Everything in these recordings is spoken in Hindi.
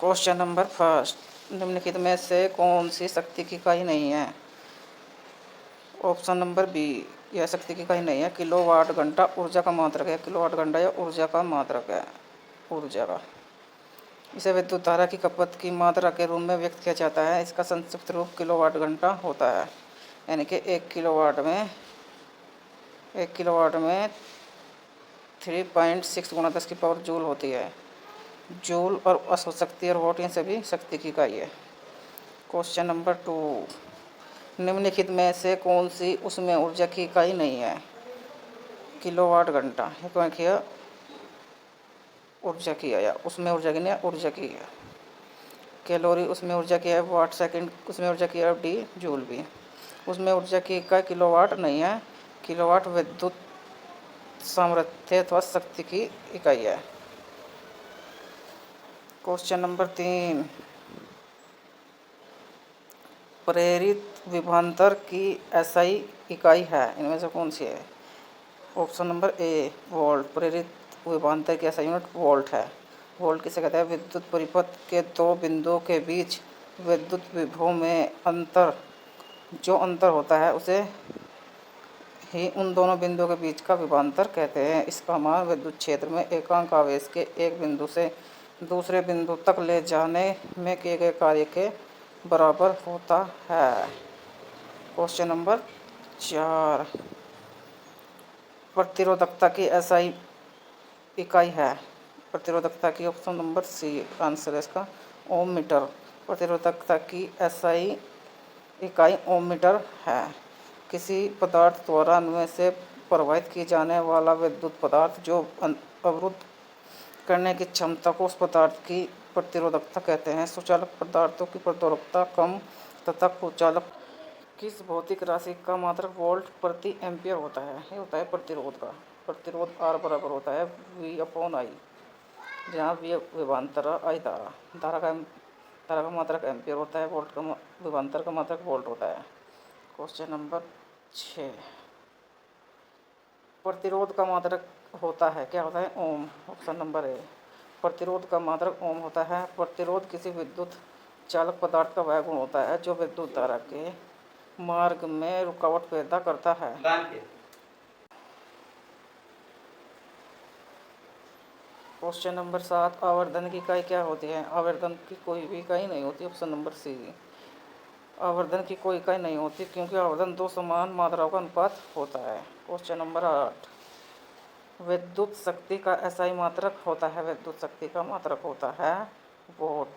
क्वेश्चन नंबर फर्स्ट, निम्नलिखित में से कौन सी शक्ति की इकाई नहीं है? ऑप्शन नंबर बी, यह शक्ति की इकाई नहीं है। किलोवाट घंटा ऊर्जा का मात्रक है। किलोवाट घंटा या ऊर्जा का मात्रक है, ऊर्जा का। इसे विद्युत धारा की खपत की मात्रा के रूप में व्यक्त किया जाता है। इसका संक्षिप्त रूप किलोवाट घंटा होता है। यानी कि एक किलोवाट में 3.6 गुणा 10 की पावर जूल होती है। जूल और अश्व शक्ति और वोट, ये सभी शक्ति की इकाई है। क्वेश्चन नंबर 2, निम्नलिखित में से कौन सी उसमें ऊर्जा की इकाई नहीं है? किलोवाट घंटा, ये कौन किया? ऊर्जा की है, या उसमें ऊर्जा की नहीं, ऊर्जा की है। कैलोरी उसमें ऊर्जा की है। वाट सेकंड उसमें ऊर्जा की है। डी जूल भी। उसमें ऊर्जा की इकाई किलोवाट नहीं है। किलोवाट विद्युत सामर्थ्य अथवा शक्ति की इकाई है। क्वेश्चन नंबर 3, प्रेरित विभवांतर की एसआई इकाई है, इनमें से कौन सी है? ऑप्शन नंबर ए, वोल्ट। प्रेरित विभवांतर की एसआई यूनिट वोल्ट है। वोल्ट किसे कहते हैं? विद्युत परिपथ के दो बिंदुओं के बीच विद्युत विभव में जो अंतर होता है उसे ही उन दोनों बिंदुओं के बीच का विभवांतर कहते हैं। इसका मान विद्युत क्षेत्र में एकांक आवेश के एक बिंदु से दूसरे बिंदु तक ले जाने में किए गए कार्य के बराबर होता है। क्वेश्चन नंबर 4, प्रतिरोधकता की एसआई इकाई है। प्रतिरोधकता की, ऑप्शन नंबर सी आंसर है इसका, ओम मीटर। प्रतिरोधकता की एसआई इकाई ओम मीटर है। किसी पदार्थ द्वारा उनमें से प्रवाहित की जाने वाला विद्युत पदार्थ जो अवरुद्ध करने की क्षमता को उस पदार्थ की प्रतिरोधकता कहते हैं। सुचालक पदार्थों की प्रतिरोधकता कम तथा कुचालक किस भौतिक राशि का मात्रक वोल्ट प्रति एम्पियर होता है? ये होता है प्रतिरोध का। प्रतिरोध R बराबर होता है V/I, जहाँ V विभवांतर, I धारा। धारा का मात्रक एम्पियर होता है। वोल्ट का विभवांतर का मात्रक वोल्ट होता है। क्वेश्चन नंबर 6, प्रतिरोध का मात्रक होता है, क्या होता है? ओम। ऑप्शन नंबर ए, प्रतिरोध का मात्रक ओम होता है। प्रतिरोध किसी विद्युत चालक पदार्थ का वह गुण होता है जो विद्युत धारा के मार्ग में रुकावट पैदा करता है। क्वेश्चन नंबर 7, आवर्धन की इकाई क्या होती है? आवर्धन की कोई भी इकाई नहीं होती। ऑप्शन नंबर सी, आवर्धन की कोई इकाई नहीं होती क्योंकि आवर्धन दो समान मात्राओं का अनुपात होता है। क्वेश्चन नंबर 8, विद्युत शक्ति का एसआई मात्रक होता है। विद्युत शक्ति का मात्रक होता है वोट।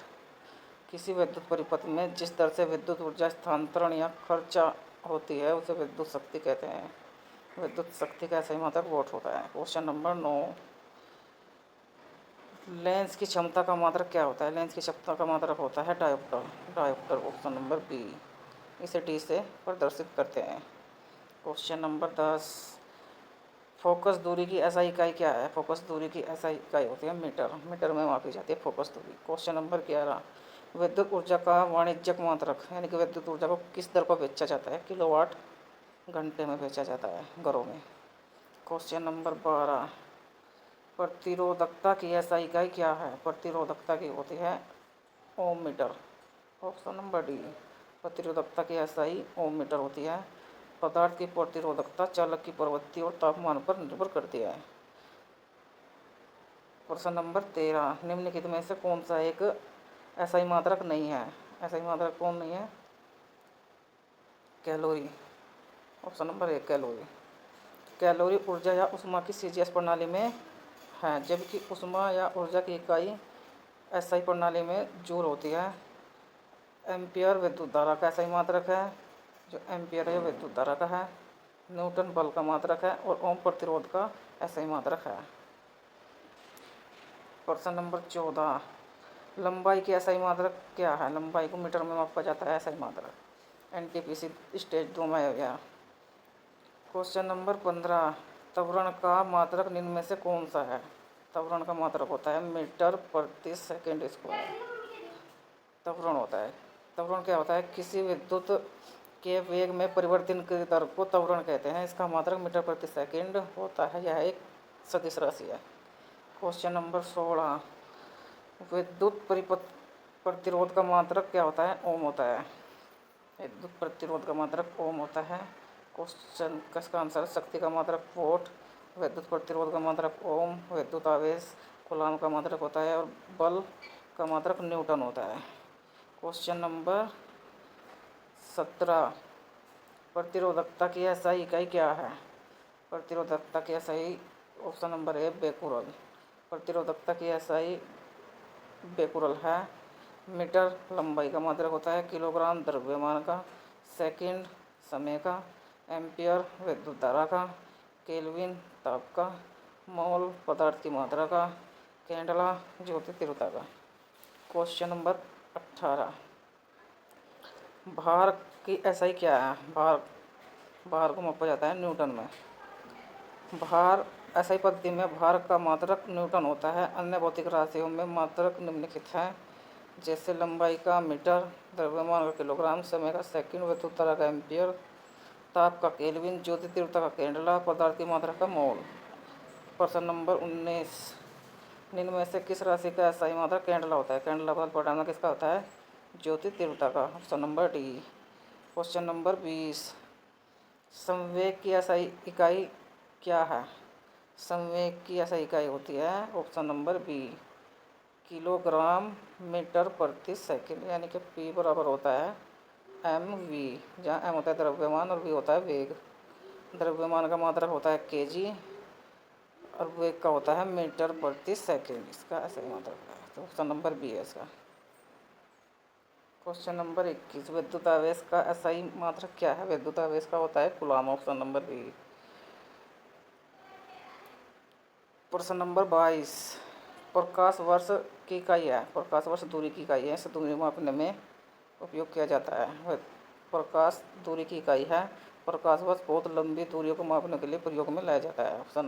किसी विद्युत परिपथ में जिस दर से विद्युत ऊर्जा स्थानांतरण या खर्चा होती है उसे विद्युत शक्ति कहते हैं। विद्युत शक्ति का एसआई मात्रक वोट होता है। क्वेश्चन नंबर 9, लेंस की क्षमता का मात्रक क्या होता है? लेंस की क्षमता का मात्रक होता है dioptre. Dioptre, option number B. इसे डी से प्रदर्शित करते हैं। क्वेश्चन नंबर 10, फोकस दूरी की एसआई इकाई क्या है? फोकस दूरी की एसआई इकाई होती है मीटर। मीटर में मापी जाती है फोकस दूरी। क्वेश्चन नंबर 11, विद्युत ऊर्जा का वाणिज्यिक मात्रक, यानी कि विद्युत ऊर्जा को किस दर पर बेचा जाता है? किलोवाट घंटे में बेचा जाता है घरों में। क्वेश्चन नंबर 12, प्रतिरोधकता की एसआई इकाई क्या है? प्रतिरोधकता की होती है ओम मीटर। ऑप्शन नंबर डी, प्रतिरोधकता की एसआई ओम मीटर होती है। पदार्थ की प्रतिरोधकता चालक की प्रवृत्ति और तापमान पर निर्भर करती है। प्रश्न नंबर 13, निम्नलिखित में से कौन सा एक एसआई मात्रक नहीं है? एसआई मात्रक कौन नहीं है? कैलोरी। ऑप्शन नंबर ए, कैलोरी। कैलोरी ऊर्जा या ऊष्मा की सीजीएस प्रणाली में है, जबकि ऊष्मा या ऊर्जा की इकाई एसआई प्रणाली में जूल होती है। एम्पियर विद्युत धारा का एसआई मात्रक है, जो एम्पियर है विद्युत धारा का है। न्यूटन बल का मात्रक है और ओम प्रतिरोध का एसआई मात्रक है। प्रश्न नंबर 14, लंबाई की एसआई मात्रक क्या है? लंबाई को मीटर में मापा जाता है एसआई मात्रक। एनटीपीसी स्टेज 2 में हो गया। क्वेश्चन नंबर 15, त्वरण का मात्रक निम्न में से कौन सा है? त्वरण का मात्रक होता है मीटर प्रति सेकंड स्क्वायर। त्वरण होता है, त्वरण क्या होता है? किसी विद्युत के वेग में परिवर्तन की दर को त्वरण कहते हैं। इसका मात्रक मीटर प्रति सेकंड होता है। यह एक सदिश राशि है। क्वेश्चन नंबर 16, विद्युत परिपथ प्रतिरोध का मात्रक क्या होता है? ओम होता है। विद्युत प्रतिरोध का मात्रक ओम होता है। क्वेश्चन का इसका आंसर शक्ति का मात्रक वोल्ट, विद्युत प्रतिरोध का मात्रक ओम, विद्युत आवेश कूलाम का मात्रक होता है और बल का मात्रक न्यूटन होता है। क्वेश्चन नंबर 17, प्रतिरोधकता की एसआई इकाई क्या है? प्रतिरोधकता की एसआई ऑप्शन नंबर ए बेकुरल। प्रतिरोधकता की एसआई बेकुरल है। मीटर लंबाई का मात्रक होता है, किलोग्राम द्रव्यमान का, सेकंड समय का, एम्पियर विद्युत धारा का, केल्विन ताप का, मोल पदार्थ की मात्रा का, कैंडला ज्योति तीव्रता का। क्वेश्चन नंबर 18, भार की एसआई क्या है? भार को मापा जाता है न्यूटन में। भार एसआई पद्धति में भार का मात्रक न्यूटन होता है। अन्य भौतिक राशियों में मात्रक निम्नलिखित हैं, जैसे लंबाई का मीटर, द्रव्यमान का किलोग्राम, समय का सेकंड, विद्युत धारा का एम्पियर, ताप का केल्विन, ज्योति तीव्रता का कैंडला, पदार्थ की मात्रा का मोल। प्रश्न नंबर 19, निम्न में से किस राशि का एसआई मात्रक कैंडला होता है? कैंडला का परिणाम किसका होता है? ज्योति तीव्रता का। Option number D. Question number 20, संवेग की एसआई इकाई क्या है? संवेग की एसआई इकाई होती है option number B, kilogram metre प्रति सेकंड, यानी कि पी बराबर होता है एम वी, जहाँ एम होता है द्रव्यमान और वी होता है वेग। द्रव्यमान का मात्रक होता है केजी और वेग का होता है मीटर प्रति सेकंड। इसका ऐसा मात्रक है, तो ऑप्शन नंबर बी है इसका। क्वेश्चन नंबर 21, विद्युत आवेश का एसआई मात्रक क्या है? विद्युत आवेश का होता है कूलाम। Option number B. प्रश्न नंबर 22, प्रकाश वर्ष की इकाई है। प्रकाश वर्ष दूरी की इकाई है, इसे दूरी मापने में उपयोग किया जाता है। प्रकाश दूरी की इकाई है। प्रकाश वर्ष बहुत लंबी दूरियों को मापने के लिए प्रयोग में लाया जाता है। प्रश्न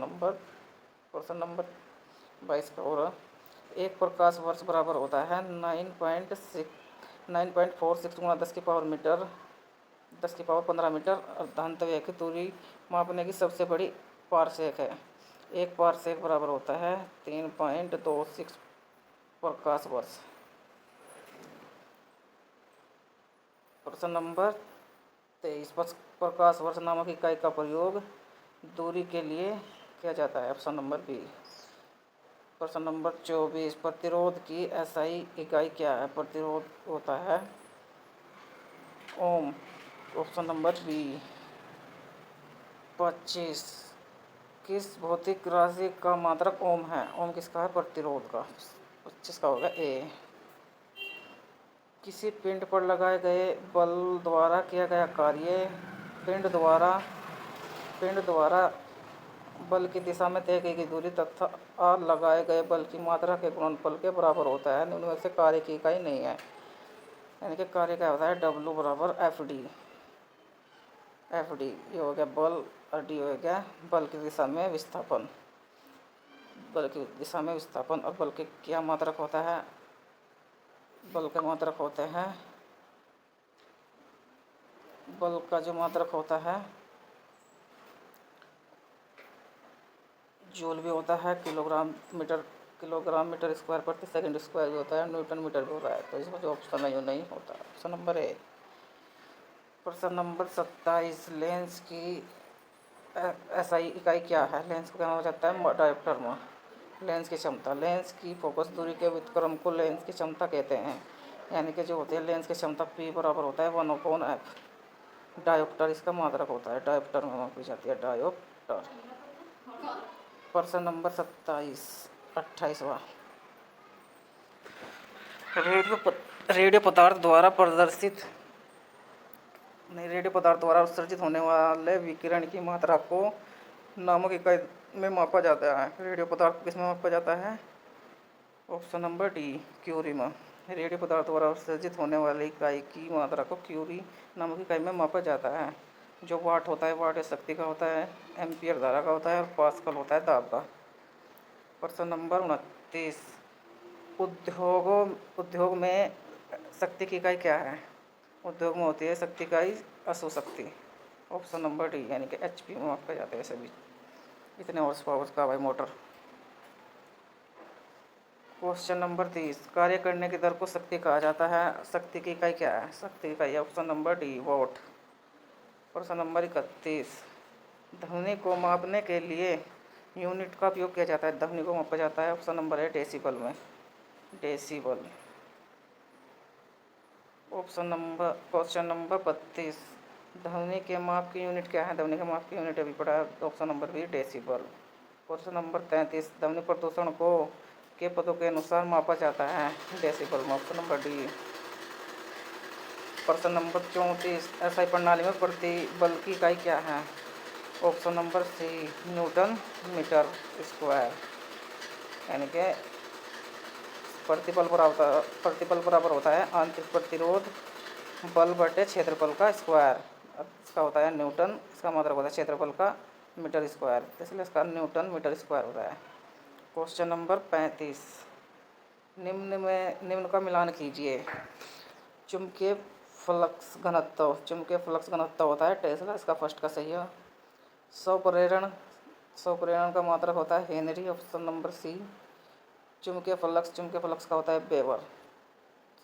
नंबर 22 का और एक प्रकाश वर्ष बराबर होता है 9.46 गुणा 10 की पावर 15 मीटर। अर्धांतव्य की दूरी मापने की सबसे बड़ी पारसेक है। एक पारसेक बराबर होता है 3.26 प्रकाश वर्ष। प्रश्न नंबर 23, प्रकाश वर्ष नामक इकाई का प्रयोग दूरी के लिए किया जाता है। Option number B. प्रश्न नंबर 24, प्रतिरोध की एसआई इकाई क्या है? प्रतिरोध होता है ओम। Option number B. 25, किस भौतिक राशि का मात्रक ओम है? ओम किसका है? प्रतिरोध का। 25 का होगा ए। किसी पिंड पर लगाए गए बल द्वारा किया गया कार्य पिंड द्वारा बल की दिशा में तय की गई दूरी तथा लगाए गए बल की मात्रा के गुणनफल के बराबर होता है। उनमें से कार्य की इकाई नहीं है, यानी कि कार्य क्या होता है? डब्लू बराबर एफ डी। ये हो गया बल और डी हो गया बल की दिशा में विस्थापन। बल की दिशा में विस्थापन और बल के क्या मात्रक होता है? बल के मात्रक होते हैं, बल का जो मात्रक होता है जूल भी होता है, किलोग्राम मीटर स्क्वायर प्रति सेकंड स्क्वायर भी होता है, न्यूटन मीटर भी होता है। तो इसमें जो ऑप्शन है नहीं होता। ऑप्शन नंबर ए। प्रश्न नंबर 27, लेंस की एसआई इकाई क्या है? लेंस को कहना जाता है डायोप्टर। लेंस की क्षमता, लेंस की फोकस दूरी के व्युत्क्रम को लेंस की क्षमता कहते हैं, यानी कि जो होती है लेंस की क्षमता पी बराबर होता है 1/f। डायोप्टर इसका मात्रक होता है, डायोप्टर में मापी जाती है, डायोप्टर। प्रश्न नंबर 28वां, रेडियो पदार्थ द्वारा उत्सर्जित होने वाले विकिरण की मात्रा को नामक इकाई में मापा जाता है। रेडियो पदार्थ किस में मापा जाता है? ऑप्शन नंबर डी, क्यूरी में। रेडियो पदार्थ द्वारा उत्सर्जित होने वाली इकाई की मात्रा को क्यूरी नामक इकाई में मापा जाता है। जो वाट होता है, वाट शक्ति का होता है, एम्पियर धारा का होता है और पास्कल होता है दाब का। प्रश्न नंबर 29, उद्योग में शक्ति की इकाई क्या है? उद्योग में होती है शक्ति इकाई अशु शक्ति। ऑप्शन नंबर डी, यानी कि एचपी में मापा जाता है सभी। इतने हॉर्स पावर का भाई मोटर। क्वेश्चन नंबर 30, कार्य करने की दर को शक्ति कहा जाता है। शक्ति की इकाई क्या है? शक्ति की इकाई ऑप्शन नंबर डी वॉट। प्रश्न नंबर 31, ध्वनि को मापने के लिए यूनिट का उपयोग किया जाता है। ध्वनि को मापा जाता है ऑप्शन नंबर है डेसिबल में, डेसिबल। क्वेश्चन नंबर 32, ध्वनि के माप की यूनिट क्या है? ध्वनि के माप की यूनिट अभी पढ़ा है, option number B decibel. Question number 33, ध्वनि प्रदूषण को के पदों के अनुसार मापा जाता है। डेसिबल में, ऑप्शन नंबर डी। प्रश्न नंबर 34, एसआई प्रणाली में प्रतिबल की इकाई क्या है? Option number C newton metre square. यानी कि प्रतिबल बराबर होता है आंतरिक प्रतिरोध बल बटे क्षेत्रफल का स्क्वायर। इसका होता है न्यूटन, इसका मतलब होता है क्षेत्रफल का मीटर स्क्वायर, इसलिए इसका न्यूटन मीटर स्क्वायर होता है। क्वेश्चन नंबर 35, निम्न का मिलान कीजिए। चुंबकीय फ्लक्स घनत्व होता है टेस्ला, इसका फर्स्ट का सही है। स्वप्रेरण का मात्रक होता है हेनरी, ऑप्शन नंबर सी। चुंबकीय फ्लक्स का होता है वेबर,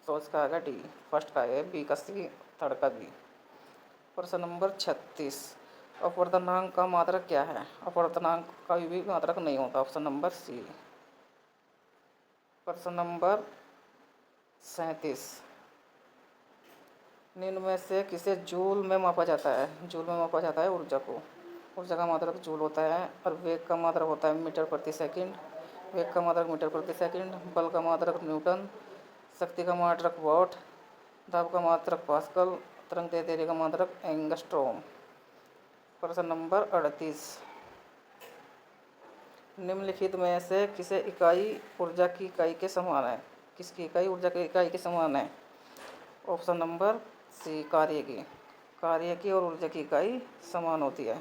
तो इसका आएगा डी, फर्स्ट का है, बी का सी, थर्ड का बी। प्रश्न नंबर 36, अपवर्तनांक का मात्रक क्या है? अपवर्तनांक का भी मात्रक नहीं होता, ऑप्शन नंबर सी। प्रश्न नंबर 37, निम्न में से किसे जूल में मापा जाता है? जूल में मापा जाता है ऊर्जा को। ऊर्जा का मात्रक जूल होता है और वेग का मात्रक होता है मीटर प्रति सेकंड। वेग का मात्रक मीटर प्रति सेकंड। बल का मात्रक न्यूटन। शक्ति का मात्रक वॉट। दाब का मात्रक पास्कल। तरंग दैर्ध्य का मात्रक एंगस्ट्रॉम। प्रश्न नंबर 38, निम्नलिखित में से किसे इकाई ऊर्जा की इकाई के समान है? किसकी इकाई ऊर्जा की इकाई के समान है? ऑप्शन नंबर सी कार्य की और ऊर्जा की इकाई समान होती है।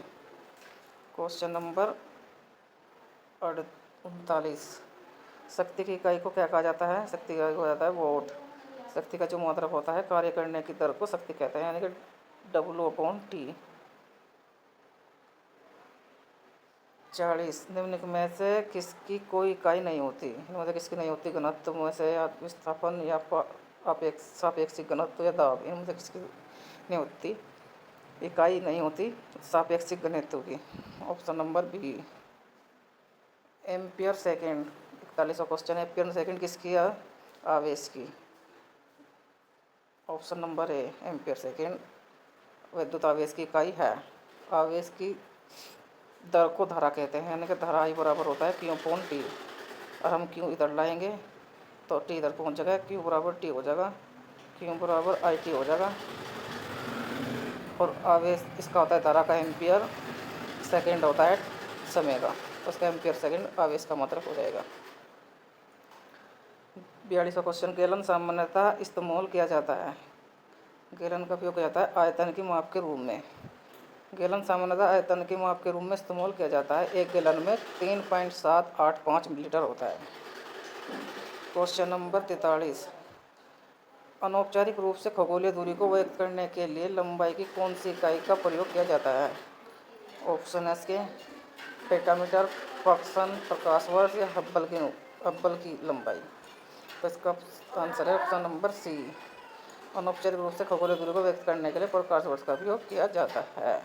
क्वेश्चन नंबर 39, शक्ति की इकाई को क्या कहा जाता है? शक्ति की इकाई को जाता है वोट। शक्ति का जो मात्रक होता है कार्य करने की दर को शक्ति कहते हैं, यानी कि W/T। 40, निम्न में से किसकी कोई इकाई नहीं होती? इनमें से किसकी नहीं होती? घनत्व में से या विस्थापन या सापेक्षिक घनत्व या दाब, इनमें से किसकी नहीं होती? इकाई नहीं होती सापेक्षिक घनत्व की, option number B. Ampere second, 41वां क्वेश्चन है, एम्पियर सेकेंड किसकी है? आवेश की, option number A ampere second विद्युत आवेश की इकाई है। आवेश की दर को धारा कहते हैं, यानी कि धारा I बराबर होता है Q/T। और हम Q इधर लाएंगे तो T इधर पहुंच जाएगा, Q बराबर T हो जाएगा, Q बराबर IT हो जाएगा। और आवेश इसका होता है धारा का एम्पियर, सेकेंड होता है समय का, तो उसका एम्पियर सेकेंड आवेश का मात्रक हो जाएगा। 42वां क्वेश्चन, गैलन सामान्यतः इस्तेमाल किया जाता है। गैलन का उपयोग किया जाता है आयतन की माप के रूप में। गैलन सामान्यतः आयतन के माप के रूप में इस्तेमाल किया जाता है। एक गैलन में 3.785 मिलीलीटर होता है। क्वेश्चन नंबर 43, अनौपचारिक रूप से खगोलीय दूरी को व्यक्त करने के लिए लंबाई की कौन सी इकाई का प्रयोग किया जाता है? ऑप्शन एस के पेटामीटर, पक्सन, प्रकाश वर्ष या हब्बल की लंबाई। तो इसका आंसर है ऑप्शन नंबर सी। अनौपचारिक रूप से खगोलीय दूरी को व्यक्त करने के लिए प्रकाश वर्ष का उपयोग किया जाता है।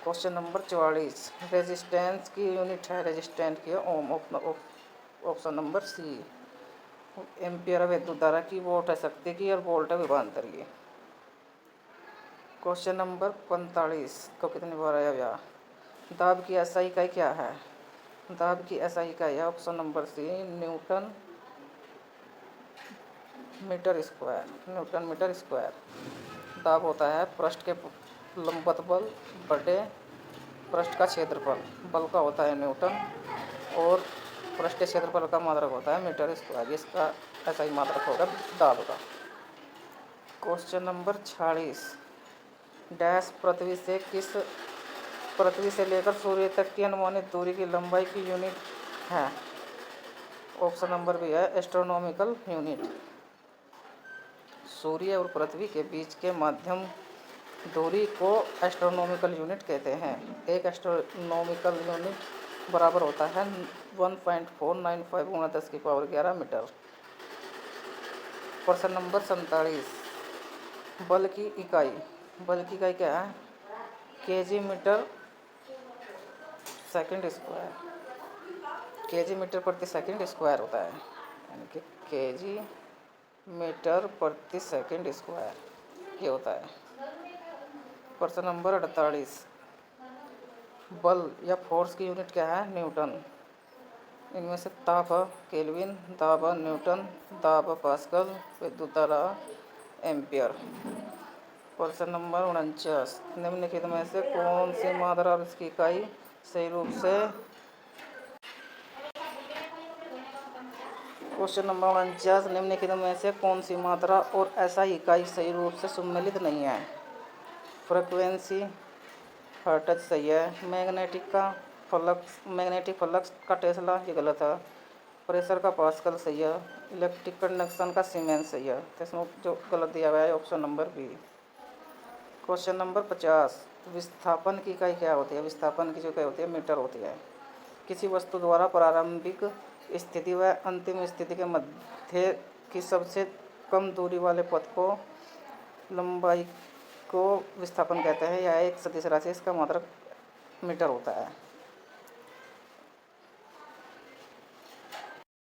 क्वेश्चन नंबर 44, रेजिस्टेंस की यूनिट है रेजिस्टेंट की ओम, ऑप्शन नंबर सी। एम्पियर है विद्युत धारा की, वोट है शक्ति की और वोल्ट है विभवांतर की। क्वेश्चन नंबर 45 को कितनी बार आया भैया? दाब की एसआई इकाई क्या है? दाब की एसआई इकाई है option number C newton metre square. दाब होता है पृष्ठ के लंबवत बल बटे पृष्ठ का क्षेत्रफल। बल का होता है न्यूटन और पृष्ठ के क्षेत्रफल का मात्रक होता है मीटर स्क्वायर, जिसका ऐसा ही मात्रक होगा दाब का। क्वेश्चन नंबर 46, डैश पृथ्वी से लेकर सूर्य तक की अनुमानित दूरी की लंबाई की यूनिट है? ऑप्शन नंबर बी है एस्ट्रोनॉमिकल यूनिट। सूर्य और पृथ्वी के बीच के माध्यम दूरी को एस्ट्रोनॉमिकल यूनिट कहते हैं। एक एस्ट्रोनॉमिकल यूनिट बराबर होता है 1.495 गुणा 10⁻11 मीटर। प्रश्न नंबर 47, बल की इकाई। बल की इकाई क्या है? KG metre second square. KG metre प्रति सेकंड स्क्वायर होता है, यानी कि केजी मीटर प्रति सेकंड स्क्वायर ये होता है। प्रश्न नंबर 48, बल या फोर्स की यूनिट क्या है? न्यूटन। इनमें से ताप केल्विन, दाब न्यूटन, दाब पास्कल, विद्युत धारा एम्पियर। प्रश्न नंबर 49, निम्नलिखित में से कौन सी मात्रा और इसकी इकाई सही रूप से क्वेश्चन नंबर 49, निम्नलिखित में से कौन सी मात्रा और ऐसा इकाई सही रूप से सम्मिलित नहीं है? फ्रीक्वेंसी हर्ट्ज सही है। मैग्नेटिक फ्लक्स का टेस्ला ये गलत है। प्रेशर का पास्कल सही है। इलेक्ट्रिक कंडक्शन का सीमेंस सही है। तो इसमें जो गलत दिया हुआ है option number B. Question number 50, विस्थापन की इकाई क्या होती है? विस्थापन की जो इकाई होती है मीटर होती है। किसी वस्तु द्वारा प्रारंभिक स्थिति व अंतिम स्थिति के मध्य की सबसे कम दूरी वाले पथ को लंबाई को विस्थापन कहते हैं। यह एक सदिश राशि, इसका मात्रक मीटर होता है।